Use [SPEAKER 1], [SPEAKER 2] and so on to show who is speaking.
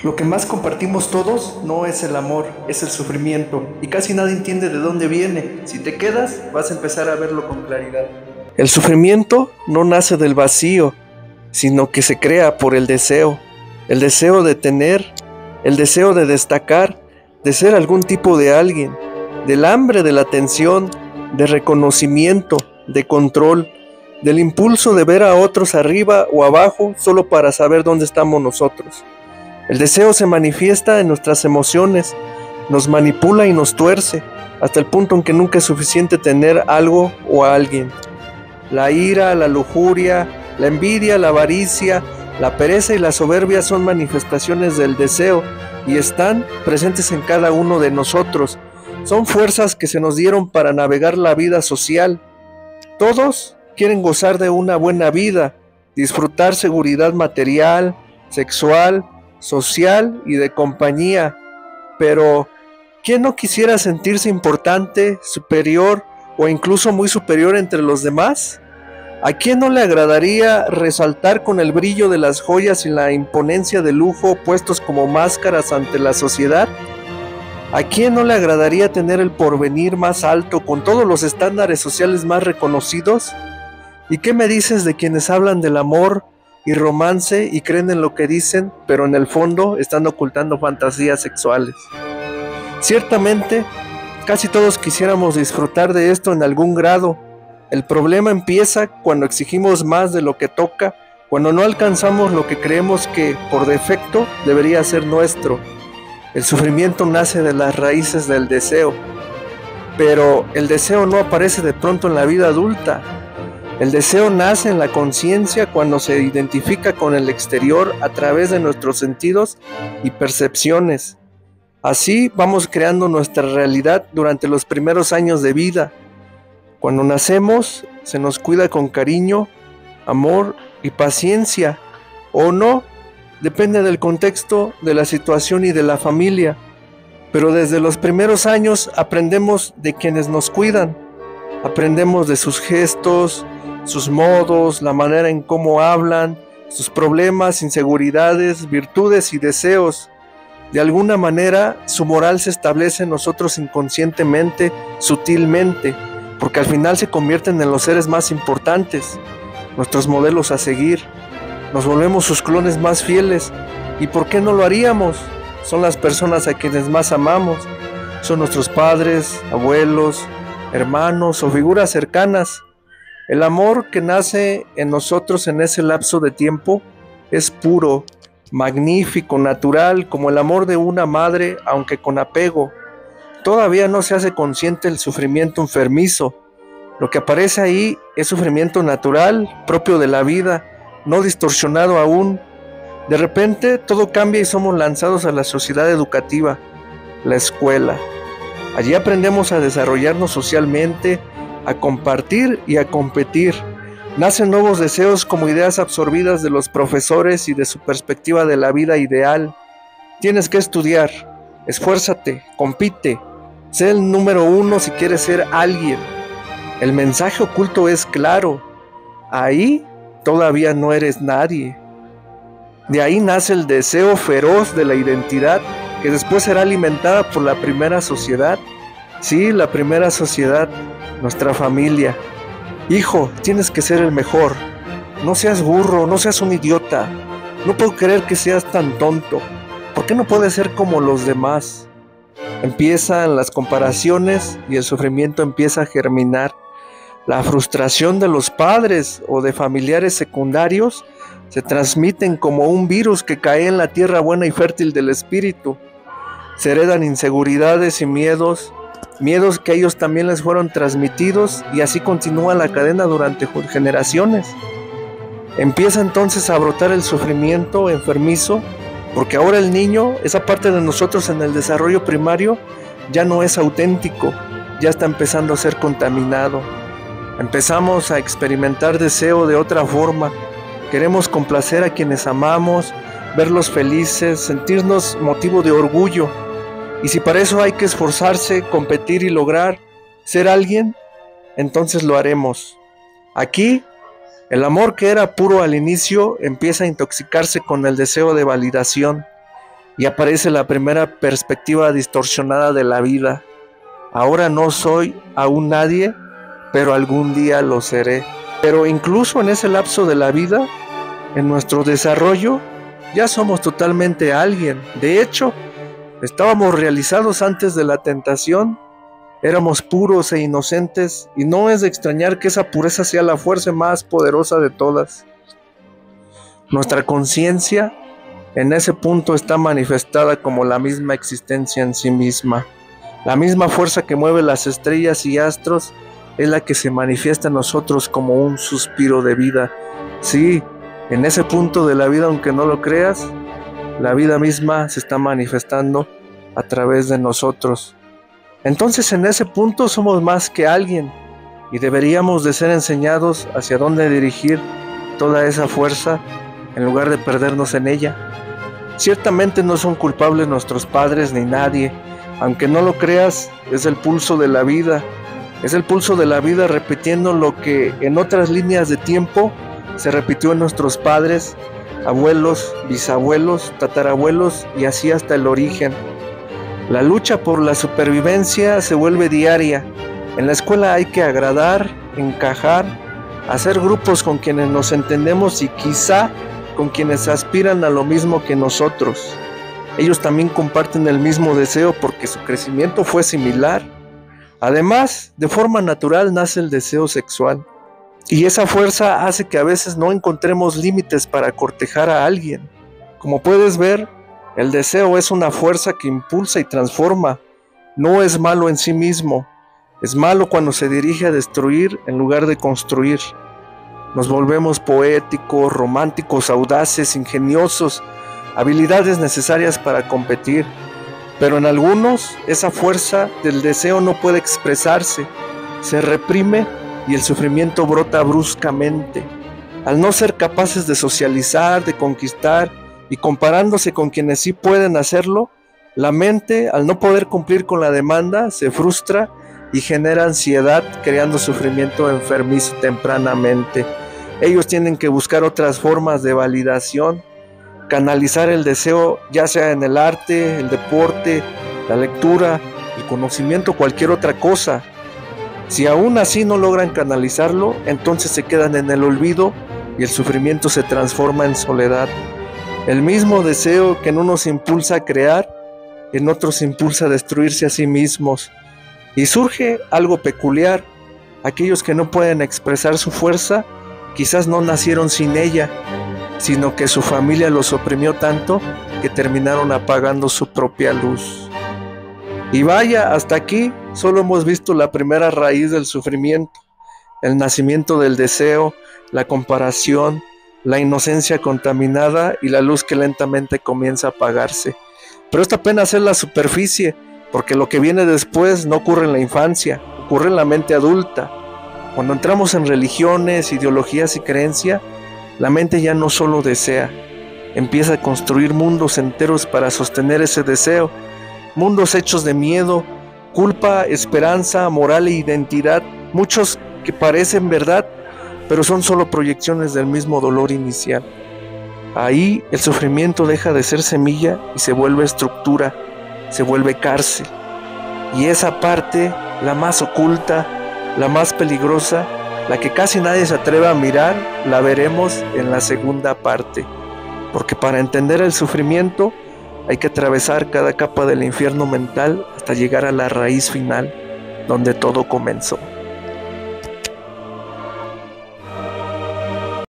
[SPEAKER 1] Lo que más compartimos todos no es el amor, es el sufrimiento, y casi nadie entiende de dónde viene. Si te quedas, vas a empezar a verlo con claridad. El sufrimiento no nace del vacío, sino que se crea por el deseo de tener, el deseo de destacar, de ser algún tipo de alguien, del hambre de la atención, de reconocimiento, de control, del impulso de ver a otros arriba o abajo solo para saber dónde estamos nosotros. El deseo se manifiesta en nuestras emociones, nos manipula y nos tuerce, hasta el punto en que nunca es suficiente tener algo o a alguien. La ira, la lujuria, la envidia, la avaricia, la pereza y la soberbia son manifestaciones del deseo y están presentes en cada uno de nosotros. Son fuerzas que se nos dieron para navegar la vida social. Todos quieren gozar de una buena vida, disfrutar seguridad material, sexual, social y de compañía, pero ¿quién no quisiera sentirse importante, superior o incluso muy superior entre los demás? ¿A quién no le agradaría resaltar con el brillo de las joyas y la imponencia del lujo puestos como máscaras ante la sociedad? ¿A quién no le agradaría tener el porvenir más alto con todos los estándares sociales más reconocidos? ¿Y qué me dices de quienes hablan del amor y romance y creen en lo que dicen, pero en el fondo están ocultando fantasías sexuales? Ciertamente, casi todos quisiéramos disfrutar de esto en algún grado. El problema empieza cuando exigimos más de lo que toca, cuando no alcanzamos lo que creemos que, por defecto, debería ser nuestro. El sufrimiento nace de las raíces del deseo, pero el deseo no aparece de pronto en la vida adulta. El deseo nace en la conciencia cuando se identifica con el exterior a través de nuestros sentidos y percepciones. Así vamos creando nuestra realidad durante los primeros años de vida. Cuando nacemos, se nos cuida con cariño, amor y paciencia, o no, depende del contexto, de la situación y de la familia. Pero desde los primeros años aprendemos de quienes nos cuidan, aprendemos de sus gestos, sus modos, la manera en cómo hablan, sus problemas, inseguridades, virtudes y deseos. De alguna manera, su moral se establece en nosotros inconscientemente, sutilmente, porque al final se convierten en los seres más importantes, nuestros modelos a seguir. Nos volvemos sus clones más fieles. ¿Y por qué no lo haríamos? Son las personas a quienes más amamos. Son nuestros padres, abuelos, hermanos o figuras cercanas. El amor que nace en nosotros en ese lapso de tiempo es puro, magnífico, natural, como el amor de una madre, aunque con apego. Todavía no se hace consciente el sufrimiento enfermizo. Lo que aparece ahí es sufrimiento natural, propio de la vida, no distorsionado aún. De repente todo cambia y somos lanzados a la sociedad educativa, la escuela. Allí aprendemos a desarrollarnos socialmente, a compartir y a competir. Nacen nuevos deseos como ideas absorbidas de los profesores y de su perspectiva de la vida ideal. Tienes que estudiar, esfuérzate, compite, sé el número uno si quieres ser alguien. El mensaje oculto es claro, ahí todavía no eres nadie. De ahí nace el deseo feroz de la identidad que después será alimentada por la primera sociedad. Sí, la primera sociedad, nuestra familia. Hijo, tienes que ser el mejor. No seas burro, no seas un idiota. No puedo creer que seas tan tonto. ¿Por qué no puedes ser como los demás? Empiezan las comparaciones y el sufrimiento empieza a germinar. La frustración de los padres o de familiares secundarios se transmiten como un virus que cae en la tierra buena y fértil del espíritu. Se heredan inseguridades y miedos que a ellos también les fueron transmitidos, y así continúa la cadena durante generaciones. Empieza entonces a brotar el sufrimiento enfermizo, porque ahora el niño, esa parte de nosotros en el desarrollo primario, ya no es auténtico, ya está empezando a ser contaminado. Empezamos a experimentar deseo de otra forma. Queremos complacer a quienes amamos, verlos felices, sentirnos motivo de orgullo. Y si para eso hay que esforzarse, competir y lograr ser alguien, entonces lo haremos. Aquí, el amor que era puro al inicio empieza a intoxicarse con el deseo de validación. y aparece la primera perspectiva distorsionada de la vida. Ahora no soy aún nadie, pero algún día lo seré. Pero incluso en ese lapso de la vida, en nuestro desarrollo, ya somos totalmente alguien. De hecho, estábamos realizados antes de la tentación, éramos puros e inocentes, y no es de extrañar que esa pureza sea la fuerza más poderosa de todas. Nuestra conciencia en ese punto está manifestada como la misma existencia en sí misma. La misma fuerza que mueve las estrellas y astros es la que se manifiesta en nosotros como un suspiro de vida. Sí, en ese punto de la vida, aunque no lo creas, la vida misma se está manifestando a través de nosotros. Entonces en ese punto somos más que alguien y deberíamos de ser enseñados hacia dónde dirigir toda esa fuerza en lugar de perdernos en ella. Ciertamente no son culpables nuestros padres ni nadie, aunque no lo creas, es el pulso de la vida. Es el pulso de la vida repitiendo lo que en otras líneas de tiempo se repitió en nuestros padres, abuelos, bisabuelos, tatarabuelos y así hasta el origen. La lucha por la supervivencia se vuelve diaria. En la escuela hay que agradar, encajar, hacer grupos con quienes nos entendemos y quizá con quienes aspiran a lo mismo que nosotros. Ellos también comparten el mismo deseo porque su crecimiento fue similar. Además, de forma natural nace el deseo sexual. Y esa fuerza hace que a veces no encontremos límites para cortejar a alguien. Como puedes ver, el deseo es una fuerza que impulsa y transforma. No es malo en sí mismo. Es malo cuando se dirige a destruir en lugar de construir. Nos volvemos poéticos, románticos, audaces, ingeniosos, habilidades necesarias para competir. Pero en algunos, esa fuerza del deseo no puede expresarse, se reprime y el sufrimiento brota bruscamente. Al no ser capaces de socializar, de conquistar y comparándose con quienes sí pueden hacerlo, la mente, al no poder cumplir con la demanda, se frustra y genera ansiedad, creando sufrimiento enfermizo tempranamente. Ellos tienen que buscar otras formas de validación, canalizar el deseo, ya sea en el arte, el deporte, la lectura, el conocimiento, cualquier otra cosa. Si aún así no logran canalizarlo, entonces se quedan en el olvido y el sufrimiento se transforma en soledad. El mismo deseo que en unos impulsa a crear, en otros impulsa a destruirse a sí mismos. Y surge algo peculiar. Aquellos que no pueden expresar su fuerza, quizás no nacieron sin ella, sino que su familia los oprimió tanto que terminaron apagando su propia luz. Y vaya, hasta aquí solo hemos visto la primera raíz del sufrimiento, el nacimiento del deseo, la comparación, la inocencia contaminada y la luz que lentamente comienza a apagarse. Pero esta apenas es la superficie, porque lo que viene después no ocurre en la infancia, ocurre en la mente adulta. Cuando entramos en religiones, ideologías y creencia, la mente ya no solo desea, empieza a construir mundos enteros para sostener ese deseo, mundos hechos de miedo, culpa, esperanza, moral e identidad, muchos que parecen verdad, pero son solo proyecciones del mismo dolor inicial. Ahí el sufrimiento deja de ser semilla y se vuelve estructura, se vuelve cárcel. Y esa parte, la más oculta, la más peligrosa, la que casi nadie se atreve a mirar, la veremos en la segunda parte. Porque para entender el sufrimiento hay que atravesar cada capa del infierno mental hasta llegar a la raíz final, donde todo comenzó.